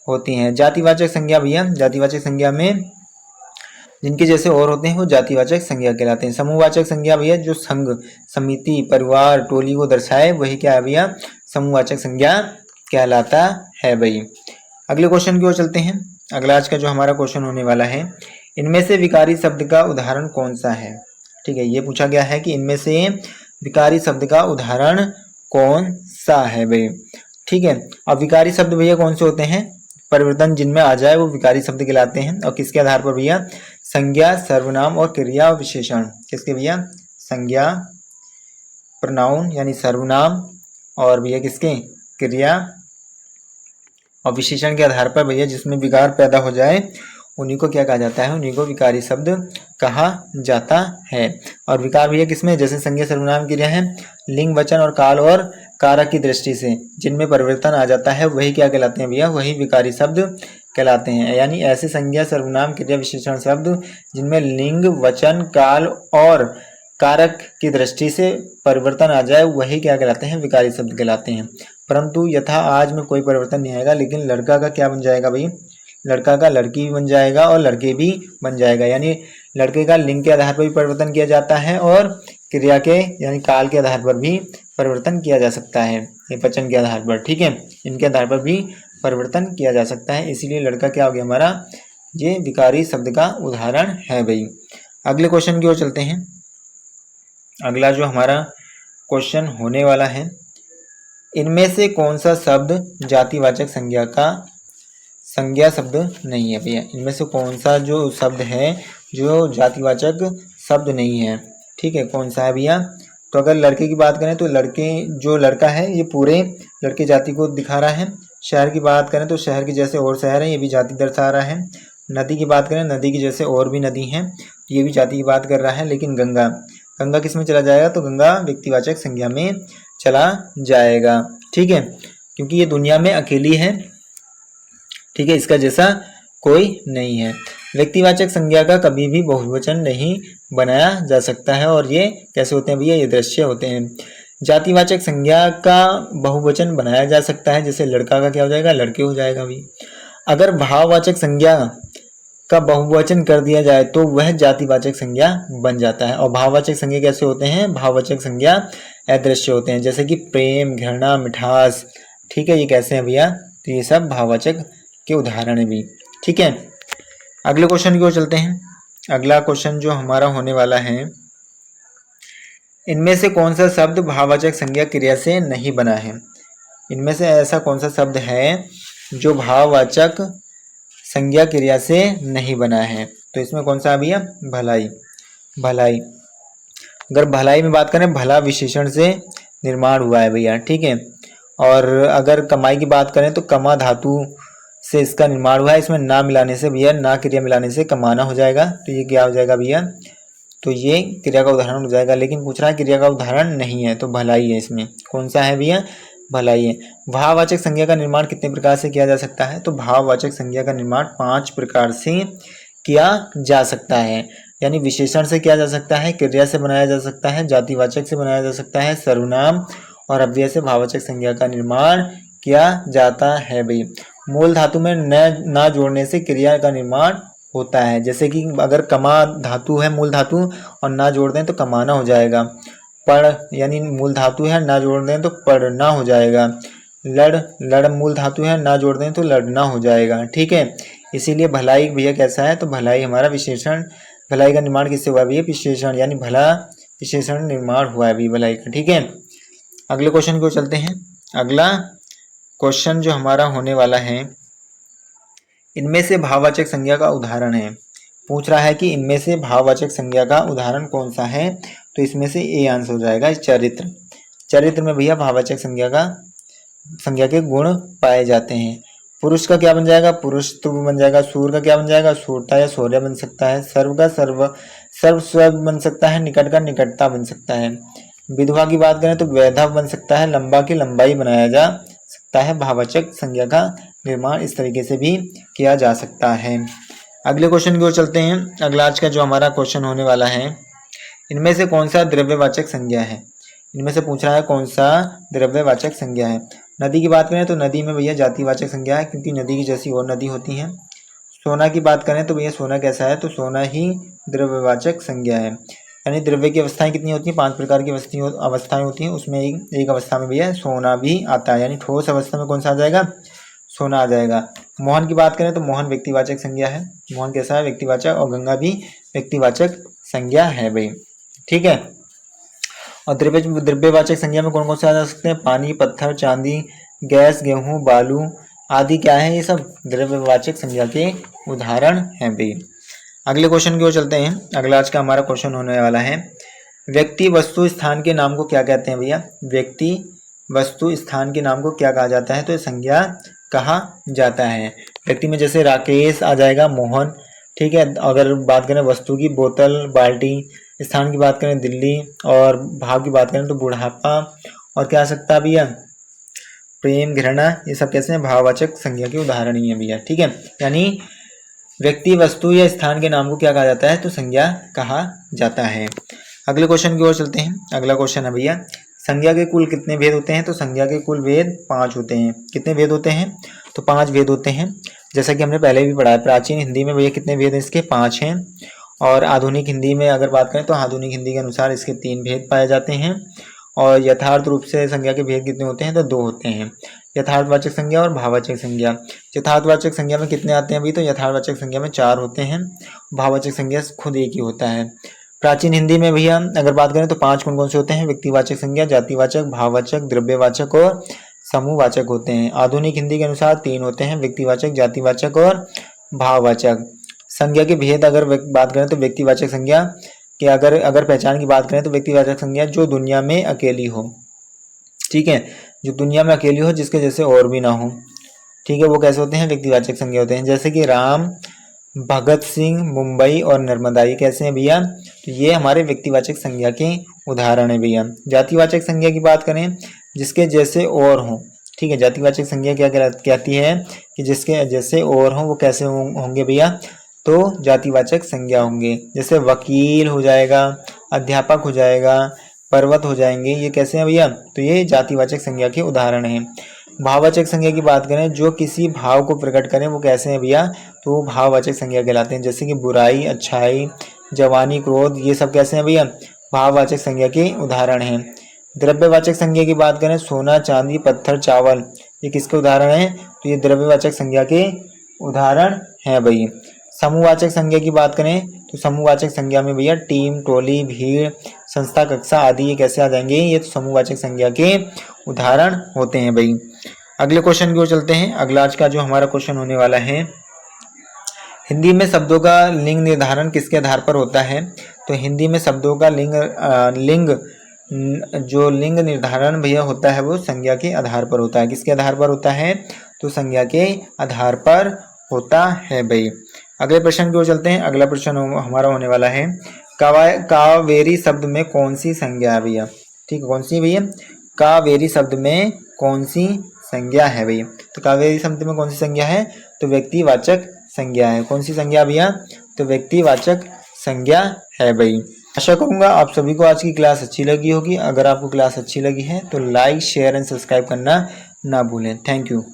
होती हैं। जातिवाचक संज्ञा भैया, जातिवाचक संज्ञा में जिनके जैसे और होते हैं वो जातिवाचक संज्ञा कहलाते हैं। समूहवाचक संज्ञा भैया, जो संघ, समिति, परिवार, टोली को दर्शाए वही क्या है भैया? समूहवाचक संज्ञा कहलाता है भाई। अगले क्वेश्चन की ओर चलते हैं। अगला आज का जो हमारा क्वेश्चन होने वाला है, इनमें से विकारी शब्द का उदाहरण कौन सा है? ठीक है, ये पूछा गया है कि इनमें से विकारी शब्द का उदाहरण कौन सा है भाई। ठीक है, अब विकारी शब्द भैया कौन से होते हैं? परिवर्तन जिनमें आ जाए वो विकारी शब्द कहलाते हैं। और किसके आधार पर भैया? संज्ञा, सर्वनाम और क्रिया और विशेषण। किसके भैया? संज्ञा, प्रोनाउन यानी सर्वनाम, और भैया किसके? क्रिया और विशेषण के आधार पर भैया जिसमें विकार पैदा हो जाए उन्हीं को क्या कहा जाता है? उन्हीं को विकारी शब्द कहा जाता है। और विकार भैया किसमें? जैसे संज्ञा, सर्वनाम, क्रिया है, लिंग, वचन और काल और कारक की दृष्टि से जिनमें परिवर्तन आ जाता है वही क्या कहलाते हैं भैया? वही विकारी शब्द कहलाते हैं। यानी ऐसे संज्ञा, सर्वनाम, क्रिया, विशेषण शब्द जिनमें लिंग, वचन, काल और कारक की दृष्टि से परिवर्तन आ जाए वही क्या कहलाते हैं? विकारी शब्द कहलाते हैं। परंतु यथा आज में कोई परिवर्तन नहीं आएगा, लेकिन लड़का का क्या बन जाएगा भाई? लड़का का लड़की भी बन जाएगा और लड़के भी बन जाएगा। यानी लड़के का लिंग के आधार पर भी परिवर्तन किया जाता है और क्रिया के यानी काल के आधार पर भी परिवर्तन किया जा सकता है। ये वचन के आधार पर, ठीक है, इनके आधार पर भी परिवर्तन किया जा सकता है। इसीलिए लड़का क्या हो गया हमारा? ये विकारी शब्द का उदाहरण है भाई। अगले क्वेश्चन की ओर चलते हैं। अगला जो हमारा क्वेश्चन होने वाला है, इनमें से कौन सा शब्द जातिवाचक संज्ञा का संज्ञा शब्द नहीं है भैया? इनमें से कौन सा जो शब्द है जो जातिवाचक शब्द नहीं है? ठीक है, कौन सा है भैया? तो अगर लड़के की बात करें तो लड़के, जो लड़का है ये पूरे लड़के जाति को दिखा रहा है। शहर की बात करें तो शहर के जैसे और शहर है, ये भी जाति दर्शा रहा है। नदी की बात करें, नदी की जैसे और भी नदी हैं, ये भी जाति की बात कर रहा है। लेकिन गंगा, गंगा किस में चला जाएगा? तो गंगा व्यक्तिवाचक संज्ञा में चला जाएगा। ठीक है, क्योंकि ये दुनिया में अकेली है। ठीक है, इसका जैसा कोई नहीं है। व्यक्तिवाचक संज्ञा का कभी भी बहुवचन नहीं बनाया जा सकता है। और ये कैसे होते हैं भैया? ये दृश्य होते हैं। जातिवाचक संज्ञा का बहुवचन बनाया जा सकता है, जैसे लड़का का क्या हो जाएगा? लड़के हो जाएगा भी। अगर भाववाचक संज्ञा का बहुवचन कर दिया जाए तो वह जातिवाचक संज्ञा बन जाता है। और भाववाचक संज्ञा कैसे होते हैं? भाववाचक संज्ञा अदृश्य होते हैं, जैसे कि प्रेम, घृणा, मिठास। ठीक है, ये कैसे हैं भैया? तो ये सब भाववाचक के उदाहरण है भी। ठीक है, अगले क्वेश्चन की ओर चलते हैं। अगला क्वेश्चन जो हमारा होने वाला है, इनमें से कौन सा शब्द भाववाचक संज्ञा क्रिया से नहीं बना है? इनमें से ऐसा कौन सा शब्द है जो भाववाचक संज्ञा क्रिया से नहीं बना है? तो इसमें कौन सा है भैया? भलाई। भलाई, अगर भलाई में बात करें, भला विशेषण से निर्माण हुआ है भैया। ठीक है, और अगर कमाई की बात करें तो कमा धातु से इसका निर्माण हुआ है। इसमें ना मिलाने से भैया, ना क्रिया मिलाने से कमाना हो जाएगा। तो ये क्या हो जाएगा भैया? तो ये क्रिया का उदाहरण हो जाएगा। लेकिन पूछ रहा है क्रिया का उदाहरण नहीं है, तो भलाई है। इसमें कौन सा है भैया? भलाई है। भाववाचक संज्ञा का निर्माण कितने प्रकार से किया जा सकता है? तो भाववाचक संज्ञा का निर्माण 5 प्रकार से किया जा सकता है। यानी विशेषण से किया जा सकता है, क्रिया से बनाया जा सकता है, जातिवाचक से बनाया जा सकता है, सर्वनाम और अव्यय से भाववाचक संज्ञा का निर्माण किया जाता है भाई। मूल धातु में न ना जोड़ने से क्रिया का निर्माण होता है। जैसे कि अगर कमा धातु है मूल धातु और ना जोड़ दें तो कमाना हो जाएगा। पढ़ यानी मूल धातु है, ना जोड़ दें तो पढ़ना हो जाएगा। लड़, लड़ मूल धातु है, ना जोड़ दें तो लड़ना हो जाएगा। ठीक है, इसीलिए भलाई भैया कैसा है? तो भलाई हमारा विशेषण। भलाई का निर्माण किससे हुआ भैया? विशेषण, यानी भला विशेषण निर्माण हुआ है भी भलाई का। ठीक है, अगले क्वेश्चन को चलते हैं। अगला क्वेश्चन जो हमारा होने वाला है, इनमें से भाववाचक संज्ञा का उदाहरण है। पूछ रहा है कि इनमें से भाववाचक संज्ञा का उदाहरण कौन सा है, तो इसमें से ए आंसर हो जाएगा चरित्र। चरित्र में भैया भाववाचक संज्ञा के गुण पाए जाते हैं। पुरुष का क्या बन जाएगा, पुरुषत्व बन जाएगा। सूर का क्या बन जाएगा, सूरता या शौर्य बन सकता है। सर्व का सर्वस्व बन सकता है। निकट का निकटता बन सकता है। विधवा की बात करें तो वैधव बन सकता है। लंबा की लंबाई बनाया जा सकता है। भाववाचक संज्ञा का निर्माण इस तरीके से भी किया जा सकता है। अगले क्वेश्चन की ओर चलते हैं। अगला आज का जो हमारा क्वेश्चन होने वाला है, इनमें से कौन सा द्रव्यवाचक संज्ञा है। इनमें से पूछ रहा है कौन सा द्रव्यवाचक संज्ञा है। नदी की बात करें तो नदी में भैया जातिवाचक संज्ञा है, क्योंकि नदी की जैसी और नदी होती हैं। सोना की बात करें तो भैया सोना कैसा है, तो सोना ही द्रव्यवाचक संज्ञा है। यानी द्रव्य की अवस्थाएं कितनी होती हैं, 5 प्रकार की अवस्थाएं होती हैं। उसमें एक अवस्था में भैया सोना भी आता है, यानी ठोस अवस्था में कौन सा आ जाएगा, सोना आ जाएगा। मोहन की बात करें तो मोहन व्यक्तिवाचक संज्ञा है। मोहन कैसा है, व्यक्तिवाचक। और गंगा भी व्यक्तिवाचक संज्ञा है भाई, ठीक है। और द्रव्यवाचक संज्ञा में कौन कौन से आ जा सकते हैं, पानी, पत्थर, चांदी, गैस, गेहूं, बालू आदि क्या है, ये सब द्रव्यवाचक संज्ञा के उदाहरण हैं भाई। अगले क्वेश्चन की ओर चलते हैं। अगला आज का हमारा क्वेश्चन होने वाला है, व्यक्ति, वस्तु, स्थान के नाम को क्या कहते हैं भैया। व्यक्ति, वस्तु, स्थान के नाम को क्या कहा जाता है, तो संज्ञा कहा जाता है। व्यक्ति में जैसे राकेश आ जाएगा, मोहन, ठीक है। अगर बात करें वस्तु की, बोतल, बाल्टी। स्थान की बात करें दिल्ली, और भाव की बात करें तो बुढ़ापा, और क्या आ सकता है भैया, प्रेम, घृणा। ये सब कैसे हैं, भाववाचक संज्ञा के उदाहरण ही है भैया, ठीक है। यानी व्यक्ति, वस्तु या स्थान के नाम को क्या कहा जाता है, तो संज्ञा कहा जाता है। अगले क्वेश्चन की ओर चलते हैं। अगला क्वेश्चन है भैया, संज्ञा के कुल कितने भेद होते हैं, तो संज्ञा के कुल भेद 5 होते हैं। कितने भेद होते हैं, तो 5 भेद होते हैं, जैसा कि हमने पहले भी पढ़ा है। प्राचीन हिंदी में भैया कितने भेद हैं, इसके 5 हैं। और आधुनिक हिंदी में अगर बात करें तो आधुनिक हिंदी के अनुसार इसके 3 भेद पाए जाते हैं। और यथार्थ रूप से संज्ञा के भेद कितने होते हैं, तो 2 होते हैं, यथार्थवाचक संज्ञा और भाववाचक संज्ञा। यथार्थवाचक संज्ञा में कितने आते हैं अभी, तो यथार्थवाचक संज्ञा में 4 होते हैं। भाववाचक संज्ञा खुद एक ही होता है। प्राचीन हिंदी में भैया अगर बात करें तो 5 कौन कौन से होते हैं, व्यक्तिवाचक संज्ञा, जातिवाचक, भाववाचक, द्रव्यवाचक और समूहवाचक होते हैं। आधुनिक हिंदी के अनुसार 3 होते हैं, व्यक्तिवाचक, जातिवाचक और भाववाचक। संज्ञा के भेद अगर बात करें तो व्यक्तिवाचक संज्ञा कि अगर पहचान की बात करें तो व्यक्तिवाचक संज्ञा जो दुनिया में अकेली हो, ठीक है, जो दुनिया में अकेली हो, जिसके जैसे और भी ना हो, ठीक है, वो कैसे होते हैं, व्यक्तिवाचक संज्ञा होते हैं। जैसे कि राम, भगत सिंह, मुंबई और नर्मदा, ये कैसे हैं भैया, तो ये हमारे व्यक्तिवाचक संज्ञा के उदाहरण है भैया। जातिवाचक संज्ञा की बात करें, जिसके जैसे और हो, ठीक है। जातिवाचक संज्ञा क्या कहती है कि जिसके जैसे और हो, वो कैसे होंगे भैया, तो जातिवाचक संज्ञा होंगे। जैसे वकील हो जाएगा, अध्यापक हो जाएगा, पर्वत हो जाएंगे, ये कैसे हैं भैया, तो ये जातिवाचक संज्ञा के उदाहरण हैं। भाववाचक संज्ञा की बात करें, जो किसी भाव को प्रकट करें, वो कैसे हैं भैया, तो वो भाववाचक संज्ञा कहलाते हैं। जैसे कि बुराई, अच्छाई, जवानी, क्रोध, ये सब कैसे हैं भैया, भाववाचक संज्ञा के उदाहरण हैं। द्रव्यवाचक संज्ञा की बात करें, सोना, चांदी, पत्थर, चावल, ये किसके उदाहरण हैं, तो ये द्रव्यवाचक संज्ञा के उदाहरण हैं भाई। समूहवाचक संज्ञा की बात करें तो समूहवाचक संज्ञा में भैया टीम, टोली, भीड़, संस्था, कक्षा आदि ये कैसे आ जाएंगे, ये तो समूहवाचक संज्ञा के उदाहरण होते हैं भाई। अगले क्वेश्चन की ओर चलते हैं। अगला आज का जो हमारा क्वेश्चन होने वाला है, हिंदी में शब्दों का लिंग निर्धारण किसके आधार पर होता है, तो हिंदी में शब्दों का लिंग निर्धारण भैया होता है, वो संज्ञा के आधार पर होता है। किसके आधार पर होता है, तो संज्ञा के आधार पर होता है भाई। अगले प्रश्न की ओर चलते हैं। अगला प्रश्न हमारा होने वाला है, कावेरी शब्द में कौन सी संज्ञा है भैया, ठीक है, कौन सी भैया, कावेरी शब्द में कौन सी संज्ञा है भैया, तो कावेरी शब्द में कौन सी संज्ञा है, तो व्यक्तिवाचक संज्ञा है। कौन सी संज्ञा भैया, तो व्यक्तिवाचक संज्ञा है भाई। आशा करूंगा आप सभी को आज की क्लास अच्छी लगी होगी। अगर आपको क्लास अच्छी लगी है तो लाइक, शेयर एंड सब्सक्राइब करना ना भूलें। Thank you.